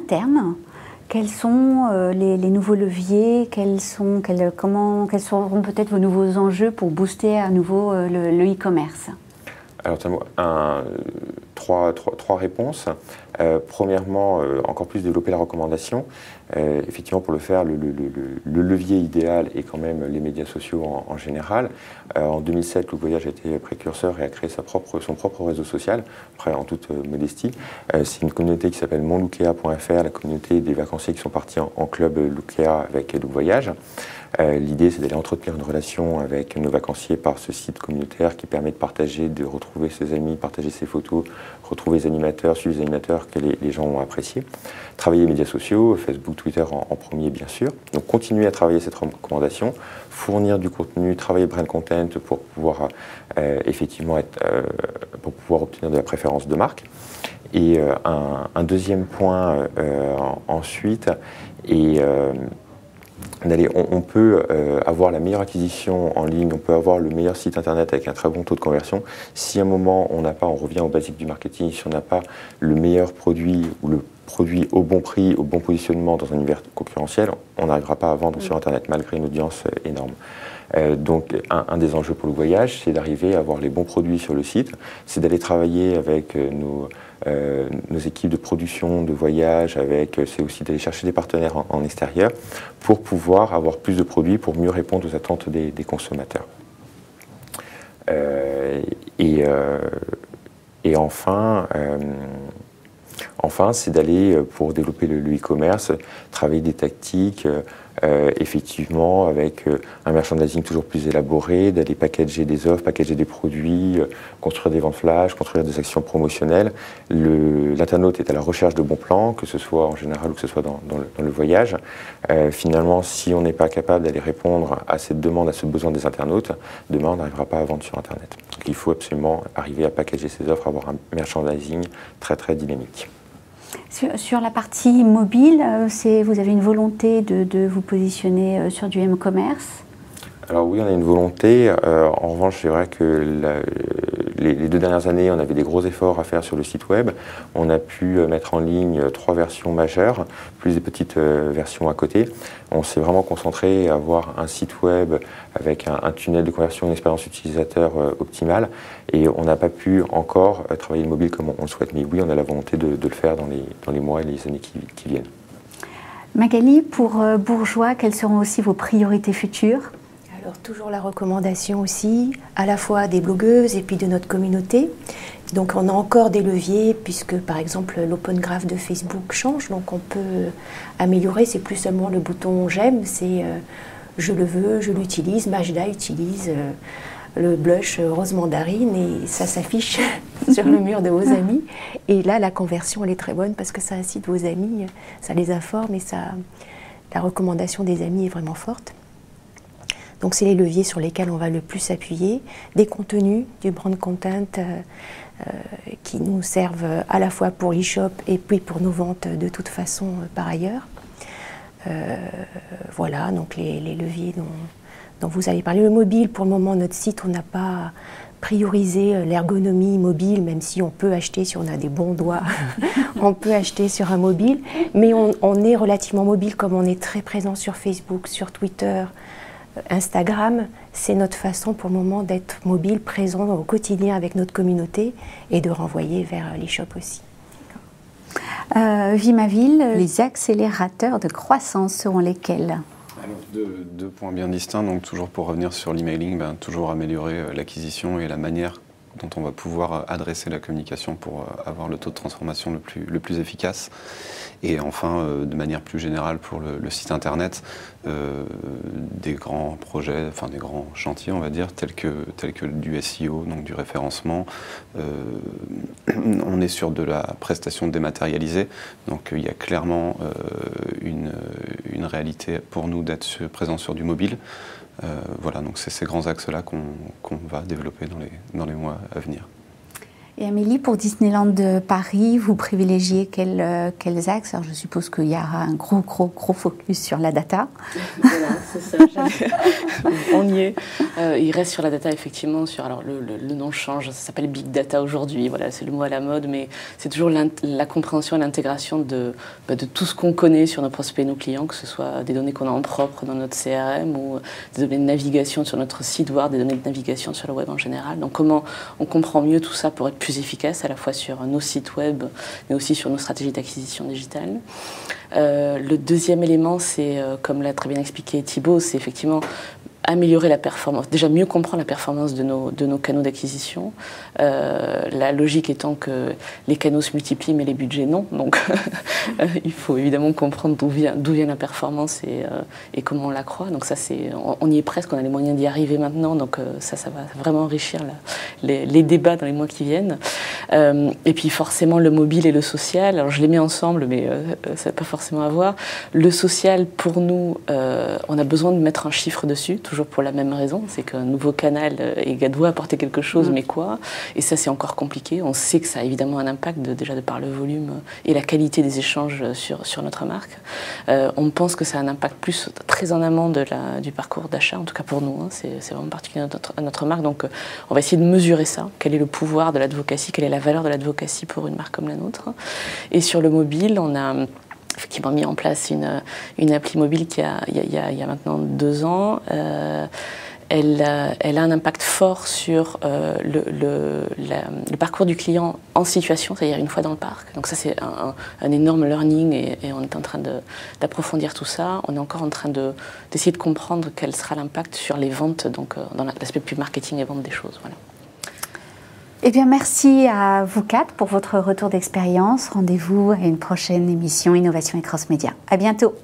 terme, quels sont les nouveaux leviers, quels seront peut-être vos nouveaux enjeux pour booster à nouveau le e-commerce? Alors, trois réponses. Premièrement, encore plus développer la recommandation. Effectivement, pour le faire, le levier idéal est quand même les médias sociaux en général. En 2007, Look Voyage a été précurseur et a créé son propre réseau social, après en toute modestie. C'est une communauté qui s'appelle monlookea.fr, la communauté des vacanciers qui sont partis en club Lookea avec Look Voyage. L'idée, c'est d'aller entretenir une relation avec nos vacanciers par ce site communautaire qui permet de partager, de retrouver ses amis, partager ses photos, retrouver les animateurs, suivre les animateurs que les gens ont appréciés. Travailler les médias sociaux, Facebook, Twitter en premier bien sûr. Donc continuer à travailler cette recommandation, fournir du contenu, travailler brand content pour pouvoir effectivement pour pouvoir obtenir de la préférence de marque. Et un deuxième point ensuite est on peut avoir la meilleure acquisition en ligne, on peut avoir le meilleur site internet avec un très bon taux de conversion. Si à un moment on revient au basique du marketing, si on n'a pas le meilleur produit ou le produit au bon prix, au bon positionnement dans un univers concurrentiel, on n'arrivera pas à vendre sur internet malgré une audience énorme. Donc un des enjeux pour le voyage, c'est d'arriver à avoir les bons produits sur le site, c'est d'aller travailler avec nos équipes de production, de voyage, c'est aussi d'aller chercher des partenaires en extérieur pour pouvoir avoir plus de produits, pour mieux répondre aux attentes des consommateurs. Et enfin, c'est d'aller, pour développer le e-commerce, travailler des tactiques, effectivement, avec un merchandising toujours plus élaboré, d'aller packager des offres, packager des produits, construire des ventes flash, construire des actions promotionnelles. L'internaute est à la recherche de bons plans, que ce soit en général ou que ce soit dans le voyage. Finalement, si on n'est pas capable d'aller répondre à cette demande, à ce besoin des internautes, demain, on n'arrivera pas à vendre sur Internet. Donc il faut absolument arriver à packager ces offres, avoir un merchandising très très dynamique. Sur la partie mobile, vous avez une volonté de vous positionner sur du e-commerce? Alors oui, on a une volonté. En revanche, c'est vrai que les 2 dernières années, on avait des gros efforts à faire sur le site web. On a pu mettre en ligne 3 versions majeures, plus des petites versions à côté. On s'est vraiment concentré à avoir un site web avec un tunnel de conversion, une expérience utilisateur optimale. Et on n'a pas pu encore travailler le mobile comme on le souhaite. Mais oui, on a la volonté de le faire dans les mois et les années qui viennent. Magali, pour Bourjois, quelles seront aussi vos priorités futures? Alors toujours la recommandation aussi, à la fois des blogueuses et puis de notre communauté. Donc on a encore des leviers puisque par exemple l'open graph de Facebook change, donc on peut améliorer, c'est plus seulement le bouton j'aime, c'est je le veux, je l'utilise, Majda utilise le blush rose mandarine et ça s'affiche sur le mur de vos amis. Et là la conversion elle est très bonne parce que ça incite vos amis, ça les informe et la recommandation des amis est vraiment forte. Donc c'est les leviers sur lesquels on va le plus appuyer, des contenus, du brand content qui nous servent à la fois pour l'e-shop et puis pour nos ventes de toute façon par ailleurs. Voilà, donc les leviers dont vous avez parlé. Le mobile, pour le moment, notre site, on n'a pas priorisé l'ergonomie mobile, même si on peut acheter, si on a des bons doigts, on peut acheter sur un mobile. Mais on est relativement mobile comme on est très présent sur Facebook, sur Twitter, Instagram, c'est notre façon pour le moment d'être mobile, présent au quotidien avec notre communauté et de renvoyer vers les shops aussi. Vimaville, les accélérateurs de croissance seront lesquels? Alors, deux points bien distincts. Donc, toujours pour revenir sur l'emailing, toujours améliorer l'acquisition et la manière dont on va pouvoir adresser la communication pour avoir le taux de transformation le plus efficace. Et enfin, de manière plus générale pour le site internet, des grands projets, enfin des grands chantiers, on va dire, tels que du SEO, donc du référencement. On est sur de la prestation dématérialisée, donc il y a clairement une réalité pour nous d'être présent sur du mobile. Voilà, donc c'est ces grands axes-là qu'on va développer dans les mois à venir. Et Amélie, pour Disneyland de Paris, vous privilégiez quels axes? Alors je suppose qu'il y aura un gros focus sur la data. Voilà, c'est ça. On y est. Il reste sur la data, effectivement. Alors le nom change, ça s'appelle Big Data aujourd'hui. Voilà, c'est le mot à la mode, mais c'est toujours la compréhension et l'intégration de tout ce qu'on connaît sur nos prospects et nos clients, que ce soit des données qu'on a en propre dans notre CRM ou des données de navigation sur notre site, voire des données de navigation sur le web en général. Donc comment on comprend mieux tout ça pour être plus efficace à la fois sur nos sites web, mais aussi sur nos stratégies d'acquisition digitale. Le deuxième élément, c'est, comme l'a très bien expliqué Thibaut, c'est effectivement améliorer la performance, déjà mieux comprendre la performance de nos canaux d'acquisition. La logique étant que les canaux se multiplient, mais les budgets non. Donc il faut évidemment comprendre d'où vient la performance et comment on l'accroît. Donc ça, on y est presque, on a les moyens d'y arriver maintenant. Donc ça va vraiment enrichir les débats dans les mois qui viennent. Et puis forcément le mobile et le social. Alors je les mets ensemble, mais ça n'a pas forcément à voir. Le social, pour nous, on a besoin de mettre un chiffre dessus, toujours pour la même raison, c'est qu'un nouveau canal doit apporter quelque chose, mais quoi? Et ça, c'est encore compliqué. On sait que ça a évidemment un impact déjà de par le volume et la qualité des échanges sur notre marque. On pense que ça a un impact plus très en amont du parcours d'achat, en tout cas pour nous. Hein, c'est vraiment particulier à notre marque. Donc, on va essayer de mesurer ça. Quel est le pouvoir de l'advocacy? Quelle est la valeur de l'advocacy pour une marque comme la nôtre? Et sur le mobile, on a effectivement mis en place une appli mobile il y a maintenant 2 ans. Elle a un impact fort sur le parcours du client en situation, c'est-à-dire une fois dans le parc. Donc ça, c'est un énorme learning et on est en train d'approfondir tout ça. On est encore en train d'essayer de comprendre quel sera l'impact sur les ventes, donc dans l'aspect plus marketing et vente des choses. Voilà. Eh bien, merci à vous 4 pour votre retour d'expérience. Rendez-vous à une prochaine émission Innovation et Cross Média. À bientôt.